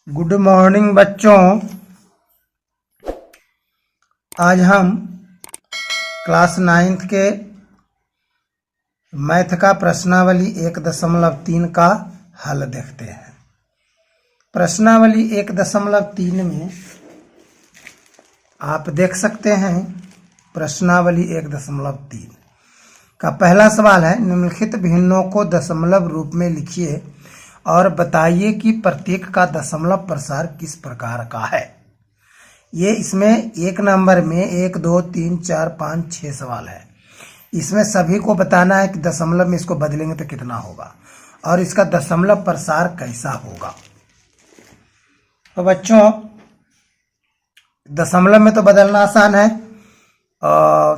Good morning बच्चों। आज हम क्लास 9th के मैथ का प्रश्नावली 1.3 का हल देखते हैं। प्रश्नावली 1.3 में आप देख सकते हैं प्रश्नावली 1.3 का पहला सवाल है, निम्नलिखित भिन्नों को दशमलव रूप में लिखिए और बताइए कि प्रत्येक का दशमलव प्रसार किस प्रकार का है। ये इसमें एक नंबर में 1 2 3 4 5 6 सवाल है। इसमें सभी को बताना है कि दशमलव में इसको बदलेंगे तो कितना होगा और इसका दशमलव प्रसार कैसा होगा। तो बच्चों, दशमलव में तो बदलना आसान है,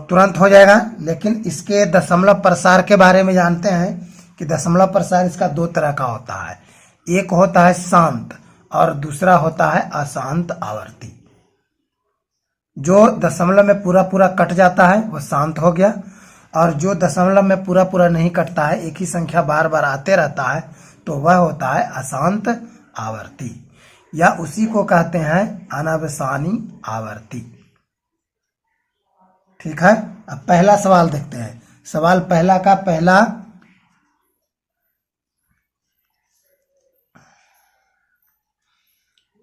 तुरंत हो जाएगा, लेकिन इसके दशमलव प्रसार के बारे में जानते हैं कि दशमलव प्रसार इसका दो तरह का होता है। एक होता है शांत और दूसरा होता है अशांत आवर्ती। जो दशमलव में पूरा पूरा कट जाता है वो शांत हो गया, और जो दशमलव में पूरा पूरा नहीं कटता है, एक ही संख्या बार बार आते रहता है, तो वह होता है अशांत आवर्ती, या उसी को कहते हैं अनवसानी आवर्ती। ठीक है, अब पहला सवाल देखते हैं। सवाल पहला का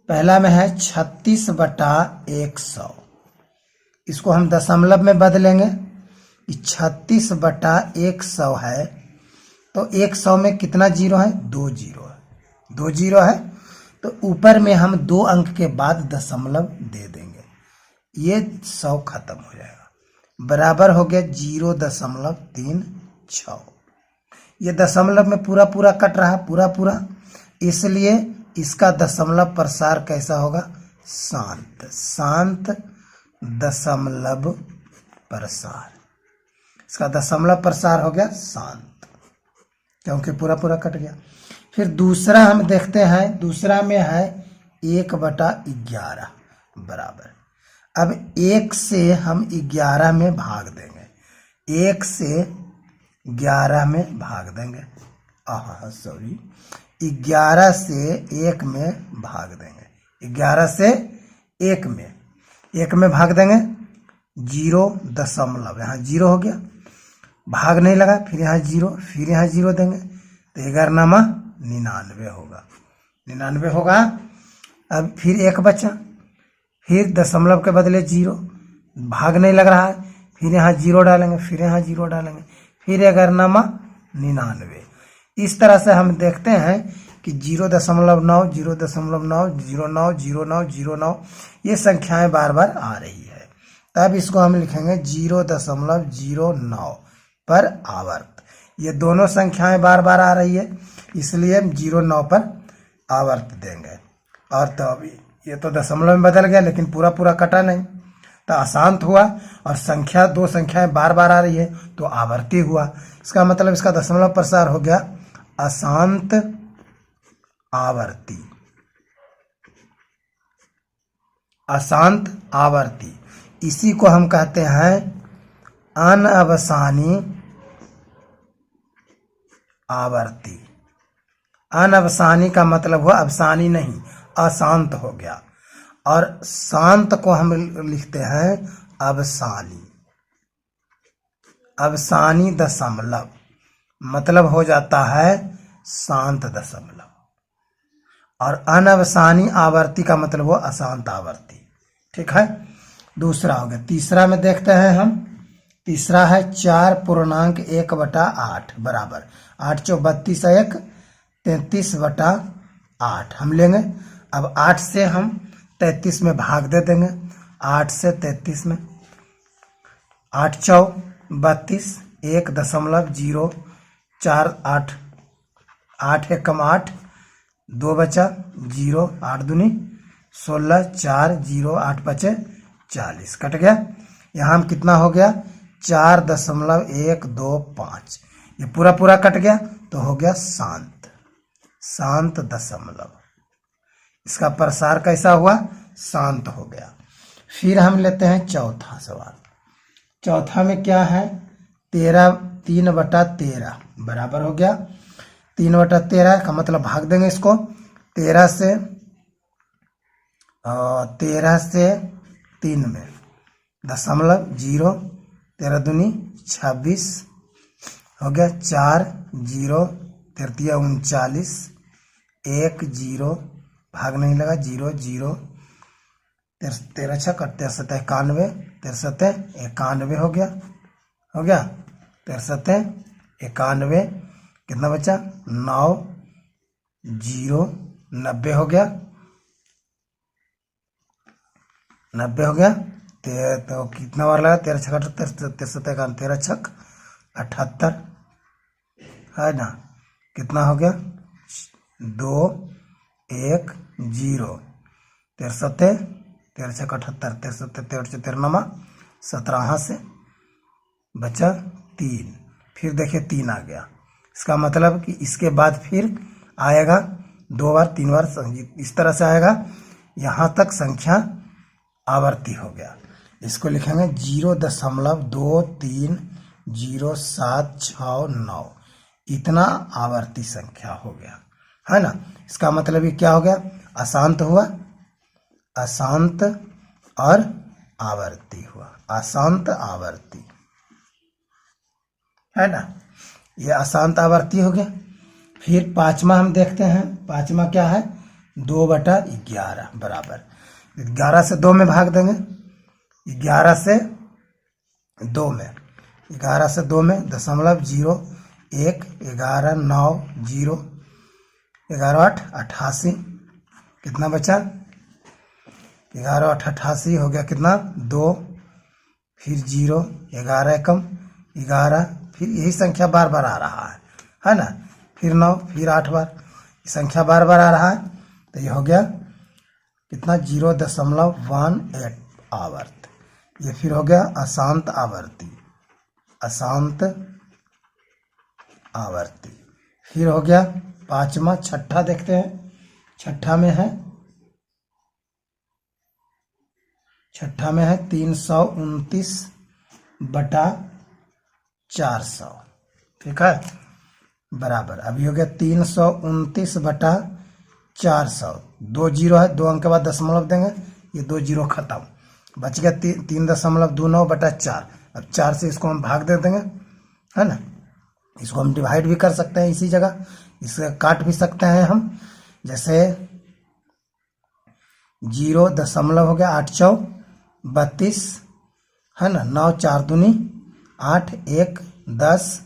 पहला में है 36/100। इसको हम दशमलव में बदलेंगे कि 36/100 है, तो 100 में कितना जीरो है? 2 जीरो है। 2 जीरो है तो ऊपर में हम 2 अंक के बाद दशमलव दे देंगे, ये 100 खत्म हो जाएगा। बराबर हो गया 0.36। ये दशमलव में पूरा पूरा कट रहा है, पूरा पूरा, इसलिए इसका दशमलव प्रसार कैसा होगा? शांत। शांत दशमलव प्रसार, इसका दशमलव प्रसार हो गया शांत, क्योंकि पूरा पूरा कट गया। फिर दूसरा हम देखते हैं, दूसरा में है 1/11 बराबर। अब 1 से हम 11 में भाग देंगे, 1 से 11 में भाग देंगे, 11 से 1 में भाग देंगे, 11 से 1 में भाग देंगे। 0 यहाँ 0 हो गया, भाग नहीं लगा, फिर यहाँ 0, फिर यहाँ 0 देंगे, तो 11×99 होगा, 99 होगा। अब फिर 1 बचा, फिर दशमलव के बदले 0, भाग नहीं लग रहा है, फिर यहाँ 0 डालेंगे, फिर यहाँ 0 डालेंगे, फिर 11×99। इस तरह से हम देखते हैं कि 0.9, 0.9, 09, 09, 09 ये संख्याएं बार बार आ रही है। तब इसको हम लिखेंगे 0.09 पर आवर्त। ये दोनों संख्याएं बार बार आ रही है, इसलिए हम 0.9 पर आवर्त देंगे। और तो अभी ये तो दशमलव में बदल गया, लेकिन पूरा पूरा कटा नहीं, तो अशांत हुआ, और दो संख्याएं बार बार आ रही है तो आवर्ती हुआ। इसका मतलब इसका दशमलव प्रसार हो गया अशांत आवर्ती। अशांत आवर्ती, इसी को हम कहते हैं अनवसानी आवर्ती। अनवसानी का मतलब हुआ अवसानी नहीं, अशांत हो गया, और शांत को हम लिखते हैं अवसानी। अवसानी दशमलव मतलब हो जाता है शांत दशमलव, और अनवसानी आवर्ती का मतलब वो अशांत आवर्ती। ठीक है, दूसरा हो गया। तीसरा में देखते हैं हम, तीसरा है 4.1/8 बराबर 8 × 4 = 32, 1 33/8 हम लेंगे। अब 8 से हम 33 में भाग दे देंगे, 8 से 33 में, 8 × 4 = 32, 1.04 8, 8 × 1 = 8, 2 बचा 0, 8 दूनी 16, 4 0, 8 बचे 40, कट गया। यहाँ हम कितना हो गया? 4.125। ये पूरा पूरा कट गया तो हो गया शांत। शांत दशमलव, इसका प्रसार कैसा हुआ? शांत हो गया। फिर हम लेते हैं चौथा सवाल। चौथा में क्या है? 3/13 बराबर हो गया 3/13 का मतलब भाग देंगे इसको। 13 से और 13 से 3 में 0.0, 13 दूनी 26 हो गया, 4 0, 3 39, 1 0, भाग नहीं लगा, 0 0, 13 छक 63 91, 63 91 हो गया, 63 91, कितना बचा 9 0, 90 हो गया, 90 हो गया। तो कितना बार लगा, 13 छक 78, 63 13 छक 78 है ना, कितना हो गया 2 1 0, 63 13 छक 78, 63 13 17 से बचा 3, फिर देखिए 3 आ गया। इसका मतलब कि इसके बाद फिर आएगा 2 बार 3 बार, इस तरह से आएगा, यहाँ तक संख्या आवर्ती हो गया। इसको लिखेंगे 0.230769, इतना आवर्ती संख्या हो गया, है ना। इसका मतलब ये क्या हो गया, अशांत हुआ, अशांत और आवर्ती हुआ, अशांत आवर्ती, है ना, ये अशांत आवर्ती हो गया। फिर पांचवा हम देखते हैं, पांचवा क्या है, 2/11 बराबर 11 से 2 में भाग देंगे, 11 से 2 में, 11 से 2 में 0.01, 11 9 0, 11 8 88, कितना बचा 11 8 88 हो गया, कितना 2, फिर 0, 11 एकम 11, फिर यही संख्या बार बार आ रहा है ना, फिर 9, फिर 8 बार, संख्या बार बार आ रहा है, तो ये हो गया कितना 0.18 आवर्त, ये फिर हो गया अशांत आवर्ती, अशांत आवर्ती। फिर हो गया पांचवा, छठा देखते हैं, छठा में है 329/400, ठीक है, बराबर अभी हो गया 329/400, 2 0 है, 2 अंक के बाद दशमलव देंगे, ये 2 0 खत्म, बच गया 3.29/4। अब 4 से इसको हम भाग दे देंगे, है ना, इसको हम डिवाइड भी कर सकते हैं इसी जगह, इसे काट भी सकते हैं हम, जैसे 0 दशमलव हो गया 8 चौक 32, है ना, 9 4 दूनी 8, 1 10,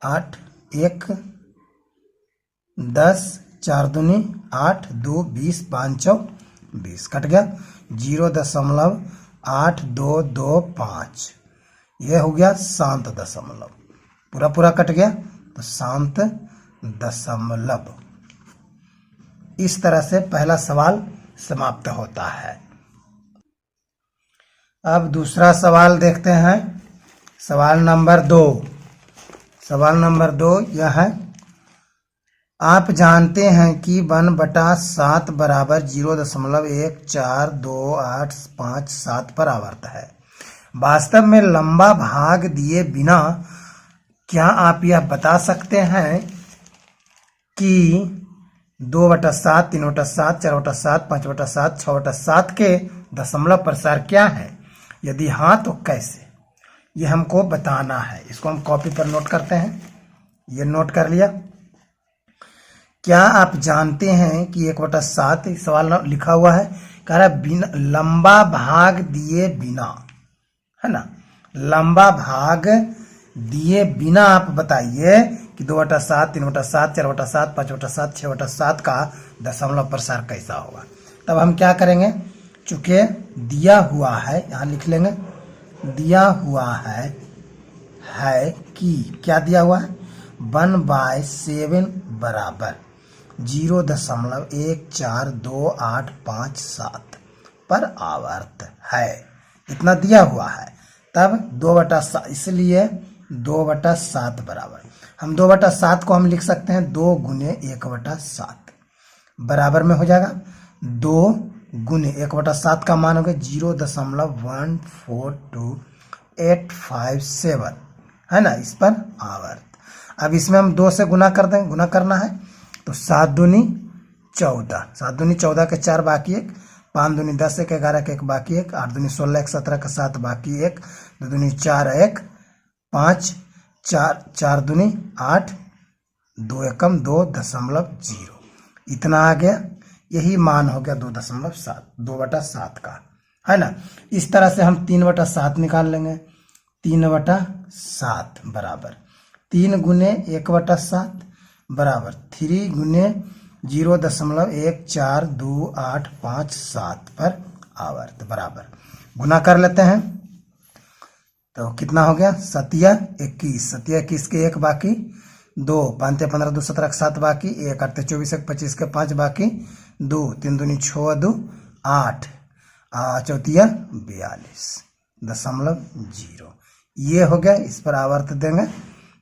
8 1 10, 4 दूनी 8, 2 20, 5 चौक 20, कट गया 0.8225, यह हो गया शांत दशमलव, पूरा पूरा कट गया, तो शांत दशमलव। इस तरह से पहला सवाल समाप्त होता है। अब दूसरा सवाल देखते हैं, सवाल नंबर 2। सवाल नंबर 2 यह है, आप जानते हैं कि 1/7 बराबर 0.1428557 पर आवर्त है। वास्तव में लंबा भाग दिए बिना क्या आप यह बता सकते हैं कि 2/7, 3/7, 4/7, 5/7, 6/7 के दशमलव प्रसार क्या है? यदि हाँ तो कैसे, ये हमको बताना है। इसको हम कॉपी पर नोट करते हैं, ये नोट कर लिया। क्या आप जानते हैं कि 1/7 सवाल लिखा हुआ है, कह रहा है बिना लंबा भाग दिए बिना, है ना, लंबा भाग दिए बिना आप बताइए कि 2/7, 3/7, 4/7, 5/7, 6/7 का दशमलव प्रसार कैसा होगा। तब हम क्या करेंगे, चूंकि दिया हुआ है, यहाँ लिख लेंगे, दिया हुआ है कि क्या दिया हुआ है, 1/7 बराबर 0.1428557 पर आवर्त है, इतना दिया हुआ है। तब 2/7, इसलिए 2/7 बराबर, हम 2/7 को हम लिख सकते हैं 2 गुने 1/7 बराबर में हो जाएगा 2 गुने 1/7 का मान हो गया 0.142857, है ना, इस पर आवर्त। अब इसमें हम 2 से गुना कर देंगे, गुना करना है तो 7 दूनी 14, 7 दूनी 14 के 4 बाकी 1, 5 दूनी 10, 1 11 के 1 बाकी 1, 8 दूनी 16, 1 17 का 7 बाकी 1, 2 दूनी 4 1 5, 4 दूनी 8, 2 एकम 2.0, इतना आ गया। यही मान हो गया 2.7, 2/7 का, है ना। इस तरह से हम 3/7 निकाल लेंगे। 3/7 बराबर 3 गुने 1/7 बराबर 3 गुने 0.142857 पर आवर्त बराबर, गुना कर लेते हैं तो कितना हो गया, 7 के 1 बाकी 2, 5 15 2 17 के 7 बाकी 1, 8 24 1 25 के 5 बाकी 2, 3 दूनी 6 2 8, 4 42.0, ये हो गया। इस पर आवर्त देंगे,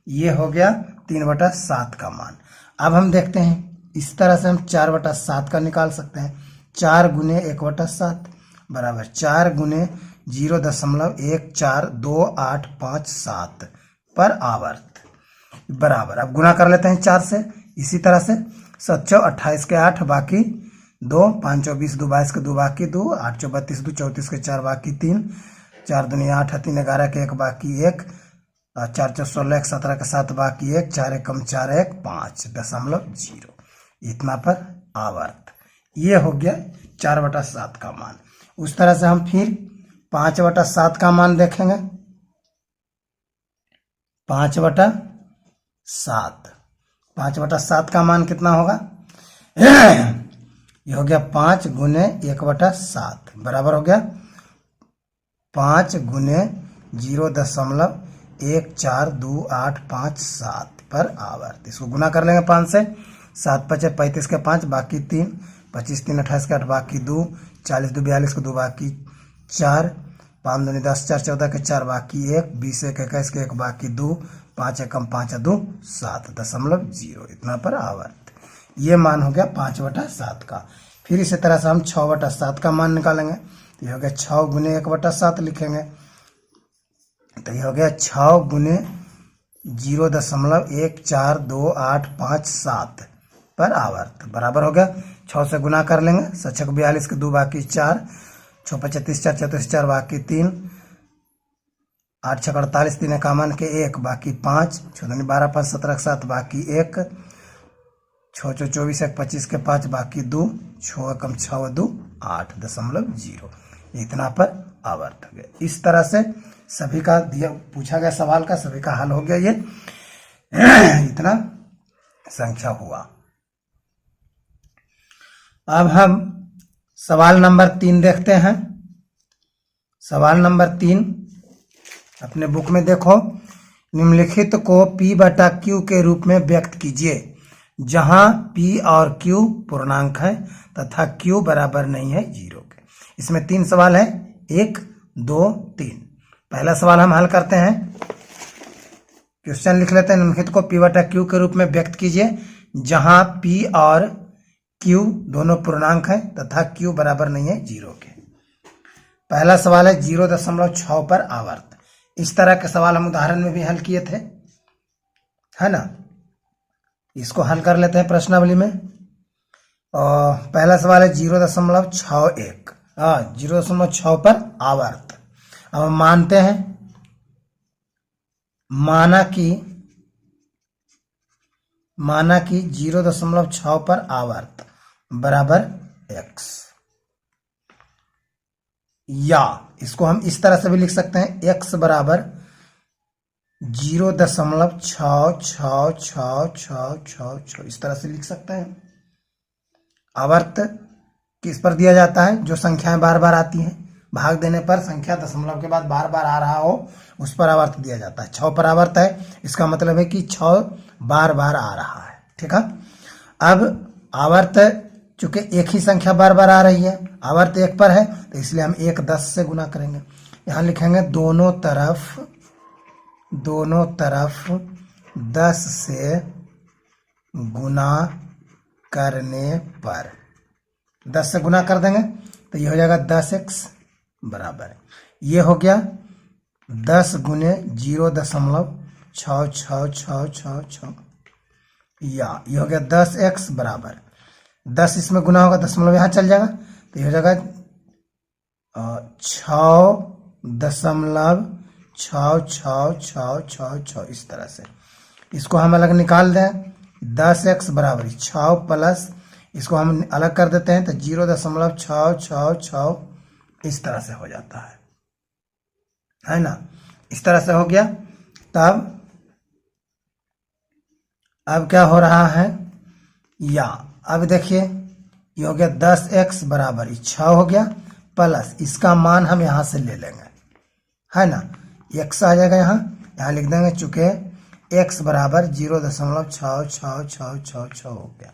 ये हो गया 3/7 का मान। अब हम देखते हैं इस तरह से हम 4/7 का निकाल सकते हैं। 4 गुने 1/7 बराबर 4 गुने 0.142857 पर आवर्त बराबर, अब गुना कर लेते हैं 4 से। इसी तरह से 7 28 के 8 बाकी 2, 5 24 2 22 के 2 बाकी 2, 8 32 2 34 के 4 बाकी 3, 4 दूनी 8 3 11 के 1 बाकी 1, 4 4 16 1 17 के 7 बाकी 1, 4 एकम 4 1 5.0, इतना पर आवर्त। ये हो गया 4/7 का मान। उस तरह से हम फिर 5/7 का मान देखेंगे। 5/7 का मान कितना होगा, ये हो गया 5 गुने 1/7 बराबर हो गया 5 गुने 0.142857 पर आवर्त। इसको गुना कर लेंगे 5 से। 7 5 35 के 5 बाकी 3, 25 3 28 के 8 बाकी 2, 40 2 42 के 2 बाकी 4, 5 दूनी 10 4 14 के 4 बाकी 1, 20 1 21 के 1 बाकी 2, 5 एकम 5 2 7.0, इतना पर आवर्त। ये मान हो गया 5/7 का। फिर इसी तरह से हम 6/7 का मान निकालेंगे। तो ये हो गया 6 गुने 1/7 लिखेंगे, तो ये हो गया 6 गुने 0.142857 पर आवर्त बराबर हो गया 6 से गुना कर लेंगे। 6 42 के 2 बाकी 4, 6 35 4 34 4 बाकी 3, 8 6 48 3 इक्यावन के 1 बाकी 5, 6 दूनी 12 5 17 के 7 बाकी 1, 6 4 24 1 25 के 5 बाकी 2, 6 एकम 6 2 8.0, इतना पर आवर्त हो गया। इस तरह से सभी का दिया पूछा गया सवाल का सभी का हल हो गया। ये इतना संख्या हुआ। अब हम सवाल नंबर 3 देखते हैं। सवाल नंबर 3 अपने बुक में देखो, निम्नलिखित को P/Q के रूप में व्यक्त कीजिए जहां P और Q पूर्णांक है तथा Q बराबर नहीं है 0 के। इसमें 3 सवाल है, 1 2 3। पहला सवाल हम हल करते हैं। क्वेश्चन लिख लेते हैं, निम्नलिखित को P/Q के रूप में व्यक्त कीजिए जहां P और Q दोनों पूर्णांक है तथा Q बराबर नहीं है 0 के। पहला सवाल है 0.6 पर आवर्त। इस तरह के सवाल हम उदाहरण में भी हल किए थे, है ना। इसको हल कर लेते हैं प्रश्नावली में। और पहला सवाल है 0.61, 0.6 पर आवर्त। अब हम मानते हैं, माना कि 0.6 पर आवर्त बराबर x, या इसको हम इस तरह से भी लिख सकते हैं, x बराबर 0.66666, इस तरह से लिख सकते हैं। आवर्त किस पर दिया जाता है, जो संख्याएं बार बार आती हैं, भाग देने पर संख्या दशमलव के बाद बार बार आ रहा हो उस पर आवर्त दिया जाता है। 6 पर आवर्त है, इसका मतलब है कि 6 बार बार आ रहा है, ठीक है। अब आवर्त चूंकि एक ही संख्या बार बार आ रही है, आवर्त 1 पर है, तो इसलिए हम 1 10 से गुना करेंगे। यहां लिखेंगे दोनों तरफ 10 से गुना करने पर, 10 से गुना कर देंगे तो ये हो जाएगा 10x बराबर है, ये हो गया 10 गुने 0.6666, या ये हो गया 10x बराबर 10, इसमें गुना होगा दशमलव यहाँ चल जाएगा, तो ये हो जाएगा 6.6 इस तरह से। इसको हम अलग निकाल दें, 10x बराबर 6 प्लस इसको हम अलग कर देते हैं तो 0.666 इस तरह से हो जाता है ना। इस तरह से हो गया। तब अब क्या हो रहा है, या अब देखिए ये हो गया 10x बराबर 6 हो गया प्लस इसका मान हम यहां से ले लेंगे, है ना। x आ जाएगा, यहाँ लिख देंगे, चूंकि x बराबर 0.66666 हो गया।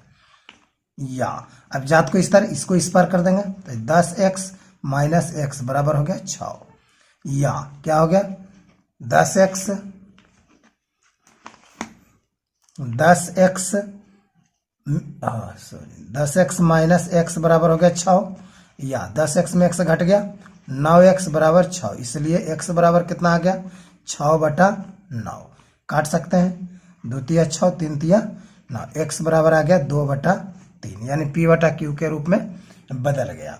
या अब जात को इस तरह इसको इस पार कर देंगे तो 10x माइनस x बराबर हो गया 6। या क्या हो गया 10x माइनस x बराबर हो गया 6। या 10x में x घट गया, 9x बराबर 6, इसलिए x बराबर कितना आ गया 6/9। काट सकते हैं, 2 तिया 6 3 तिया 9, x बराबर आ गया 2/3, यानी p/q के रूप में बदल गया।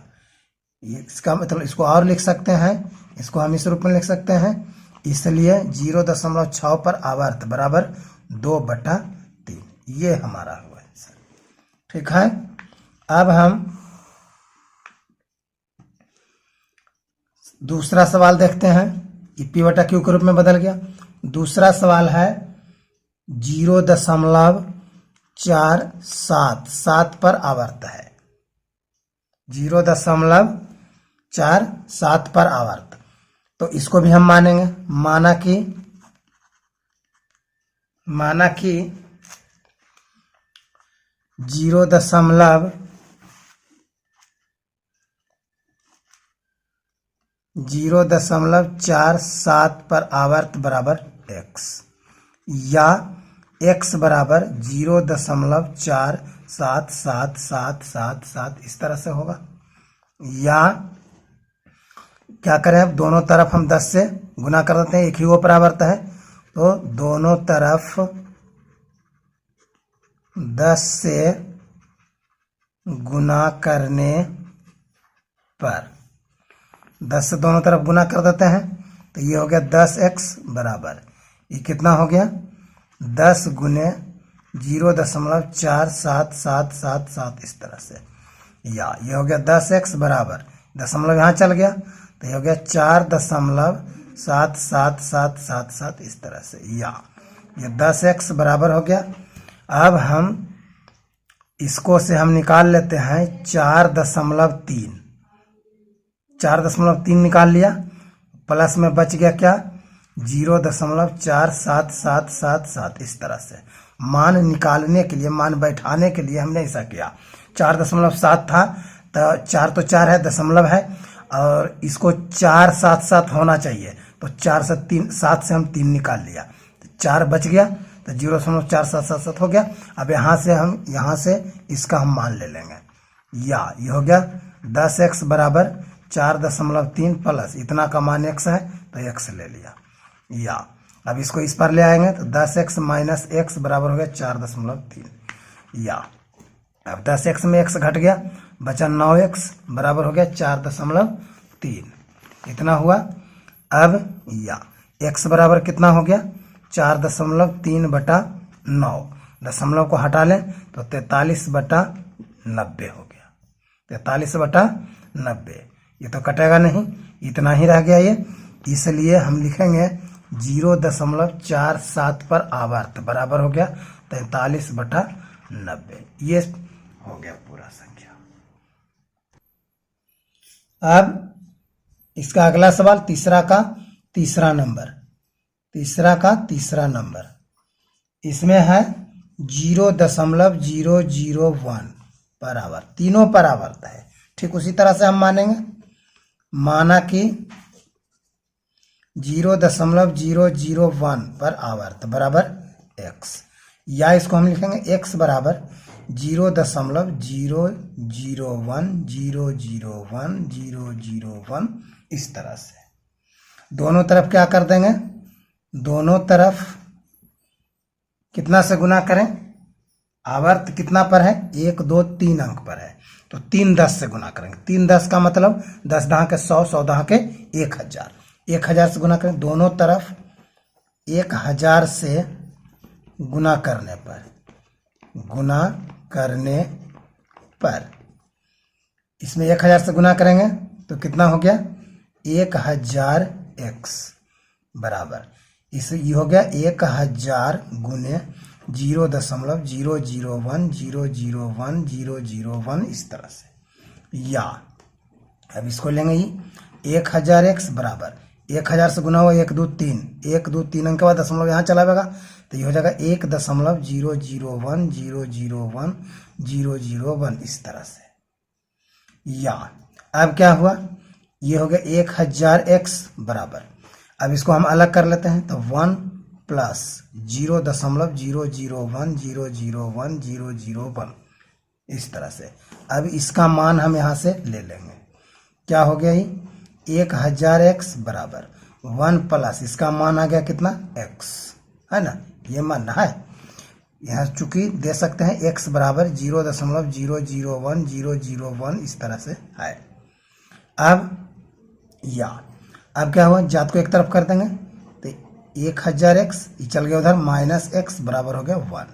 इसका मतलब इसको और लिख सकते हैं, इसको हम इस रूप में लिख सकते हैं, इसलिए 0.6 पर आवर्त बराबर 2/3, ये हमारा हुआ है सर। ठीक है। अब हम दूसरा सवाल देखते हैं कि p/q के रूप में बदल गया। दूसरा सवाल है 0.477 पर आवर्त है, 0.47 पर आवर्त। तो इसको भी हम मानेंगे, माना कि 0.47 पर आवर्त बराबर x, या x बराबर 0.477777 इस तरह से होगा। या क्या करें, अब दोनों तरफ हम 10 से गुना कर देते हैं, एक ही वो पर आवर्त है, तो दोनों तरफ 10 से गुना करने पर 10 से दोनों तरफ गुना कर देते हैं तो ये हो गया 10x बराबर, ये कितना हो गया 10 गुने 0.4777 इस तरह से। या ये हो गया 10x बराबर, दशमलव यहाँ चल गया तो ये हो गया 4.7777 इस तरह से। या ये 10x बराबर हो गया। अब हम इसको से हम निकाल लेते हैं 4.3 निकाल लिया, प्लस में बच गया क्या 0.47777 इस तरह से। मान निकालने के लिए, मान बैठाने के लिए हमने ऐसा किया, 4.7 था तो 4 तो 4 है, दशमलव है, और इसको 477 होना चाहिए, तो 7 से हम 3 निकाल लिया, 4 बच गया तो 0.4777 हो गया। अब यहाँ से इसका हम मान ले लेंगे। या ये हो गया 10x बराबर 4.3 प्लस इतना का मान x है तो x ले लिया। या अब इसको इस पर ले आएंगे तो 10x माइनस x बराबर हो गया 4.3। या अब 10x में x घट गया, बचा 9x बराबर हो गया 4.3, इतना हुआ। अब या x बराबर कितना हो गया 4.3/9, दशमलव को हटा लें तो 43/90 हो गया, 43/90। ये तो कटेगा नहीं, इतना ही रह गया ये, इसलिए हम लिखेंगे 0.47 पर आवर्त बराबर हो गया 43/90। ये हो गया पूरा संख्या। अब इसका अगला सवाल तीसरा का तीसरा नंबर, इसमें है 0.001 पर आवर्त, तीनों पर आवर्त है। ठीक उसी तरह से हम मानेंगे, माना कि 0.001 पर आवर्त बराबर x, या इसको हम लिखेंगे x बराबर 0.001001001 इस तरह से। दोनों तरफ क्या कर देंगे, दोनों तरफ कितना से गुना करें आवर्त कितना पर है, 1 2 3 अंक पर है, तो 3 10 से गुना करेंगे। 3 10 का मतलब 10 दहा के 100, 100 दहा के 1000, 1000 से गुना करेंगे। दोनों तरफ 1000 से गुना करने पर इसमें 1000 से गुना करेंगे तो कितना हो गया, 1000x बराबर ये हो गया 1000 गुने 0.001001 इस तरह से। या अब इसको लेंगे ही 1000x बराबर 1000 से गुना हुआ 1 2 3, 1 2 3 अंक के बाद दशमलव यहाँ चला जाएगा तो ये हो जाएगा 1.001001 इस तरह से। या अब क्या हुआ, ये हो गया 1000x बराबर, अब इसको हम अलग कर लेते हैं तो 1 प्लस 0.001001 इस तरह से। अब इसका मान हम यहाँ से ले लेंगे, क्या हो गया, ये 1000x बराबर 1 प्लस इसका मान आ गया कितना, x है ना, ये मानना है। यहाँ चूंकि दे सकते हैं x बराबर 0.001001 इस तरह से है। अब क्या हुआ, जात को एक तरफ कर देंगे तो 1000x ये चल गया उधर, माइनस x बराबर हो गया 1।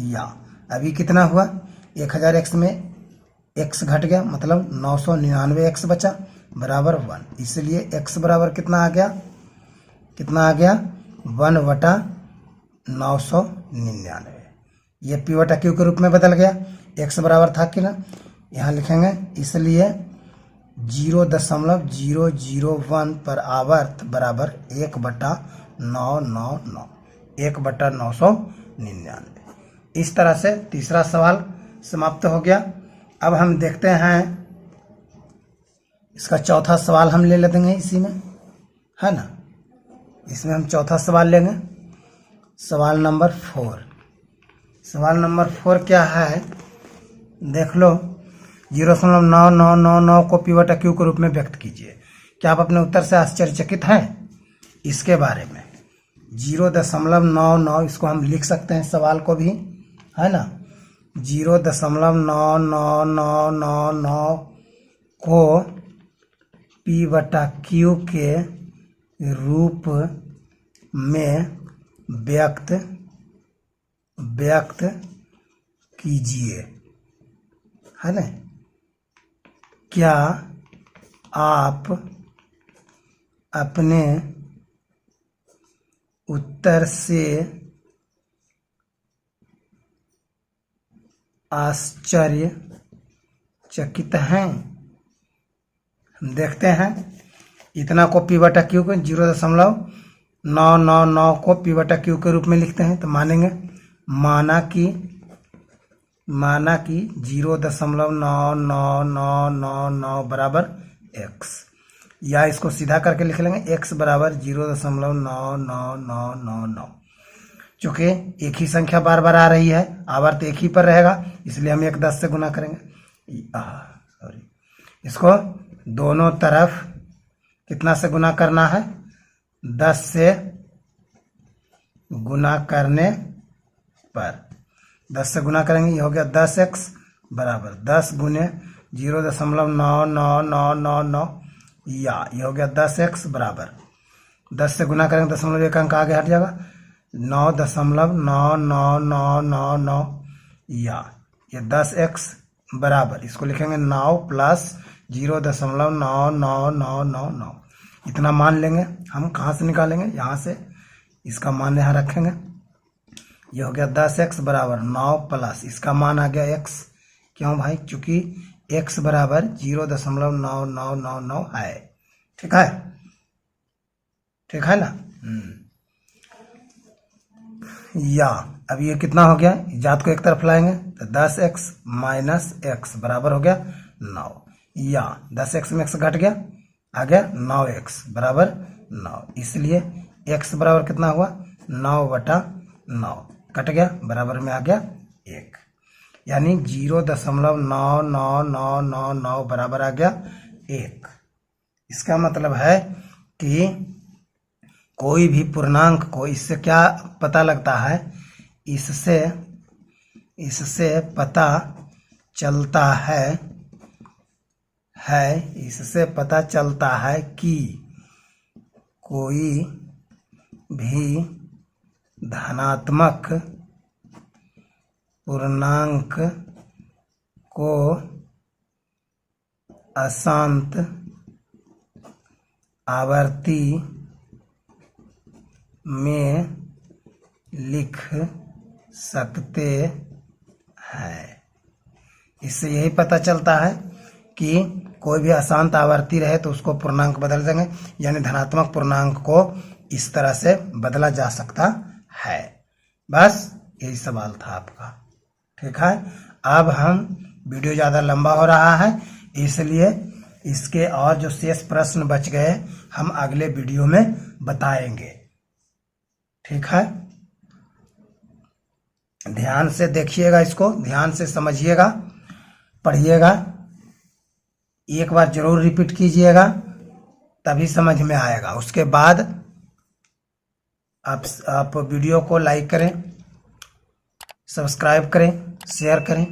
या अभी कितना हुआ, 1000x में x घट गया मतलब 999x बचा बराबर 1, इसलिए x बराबर कितना आ गया 1/999। ये p बटा q के रूप में बदल गया, x बराबर था कि ना, यहाँ लिखेंगे, इसलिए 0.001 पर आवर्त बराबर 1/999, 1/999। इस तरह से तीसरा सवाल समाप्त हो गया। अब हम देखते हैं इसका चौथा सवाल हम ले लेते हैं इसी में, है ना, इसमें हम चौथा सवाल लेंगे, सवाल नंबर 4। सवाल नंबर 4 क्या है, देख लो, 0.9999 को p बटा q के रूप में व्यक्त कीजिए। क्या आप अपने उत्तर से आश्चर्यचकित हैं इसके बारे में। 0.99 इसको हम लिख सकते हैं सवाल को भी, है ना, 0.99999 को p बटा q के रूप में व्यक्त कीजिए, है ना। क्या आप अपने उत्तर से आश्चर्यचकित हैं। हम देखते हैं, इतना को p बटा क्यू को 0.999 को p बटा क्यू के रूप में लिखते हैं तो मानेंगे, माना कि 0.99999 बराबर x, या इसको सीधा करके लिख लेंगे x बराबर 0.99999। चूँकि एक ही संख्या बार बार आ रही है, आवर्त एक ही पर रहेगा, इसलिए हम 10 से गुना करेंगे। इसको दोनों तरफ कितना से गुना करना है, 10 से गुना करने पर, 10 से गुना करेंगे, ये हो गया 10x बराबर 10 गुने 0.9999, या ये हो गया 10x बराबर 10 से गुना करेंगे, 0.1 अंक आगे हट जाएगा, 9.99999, या ये 10x बराबर इसको लिखेंगे 9 प्लस 0.9999, इतना मान लेंगे। हम कहाँ से निकालेंगे, यहाँ से इसका मान यहाँ रखेंगे, ये हो गया 10x बराबर 9 प्लस इसका मान आ गया x। क्यों भाई, चूंकि x बराबर 0.9999 है, ठीक है ना। या अब ये कितना हो गया, जात को एक तरफ लाएंगे तो 10x माइनस x बराबर हो गया 9, या 10x में x घट गया, आ गया 9x बराबर 9, इसलिए x बराबर कितना हुआ 9/9, कट गया, बराबर में आ गया 1, यानी 0.99999 बराबर आ गया 1। इसका मतलब है कि कोई भी पूर्णांक को, इससे क्या पता लगता है, इससे इससे पता चलता है इससे पता चलता है कि कोई भी धनात्मक पूर्णांक को अशांत आवर्ती में लिख सकते हैं। इससे यही पता चलता है कि कोई भी अशांत आवर्ती रहे तो उसको पूर्णांक बदल देंगे, यानी धनात्मक पूर्णांक को इस तरह से बदला जा सकता है। बस यही सवाल था आपका। ठीक है, अब हम वीडियो ज़्यादा लंबा हो रहा है, इसलिए इसके और जो शेष प्रश्न बच गए हम अगले वीडियो में बताएंगे। ठीक है, ध्यान से देखिएगा, इसको ध्यान से समझिएगा, पढ़िएगा, एक बार जरूर रिपीट कीजिएगा, तभी समझ में आएगा। उसके बाद आप वीडियो को लाइक करें, सब्सक्राइब करें, शेयर करें।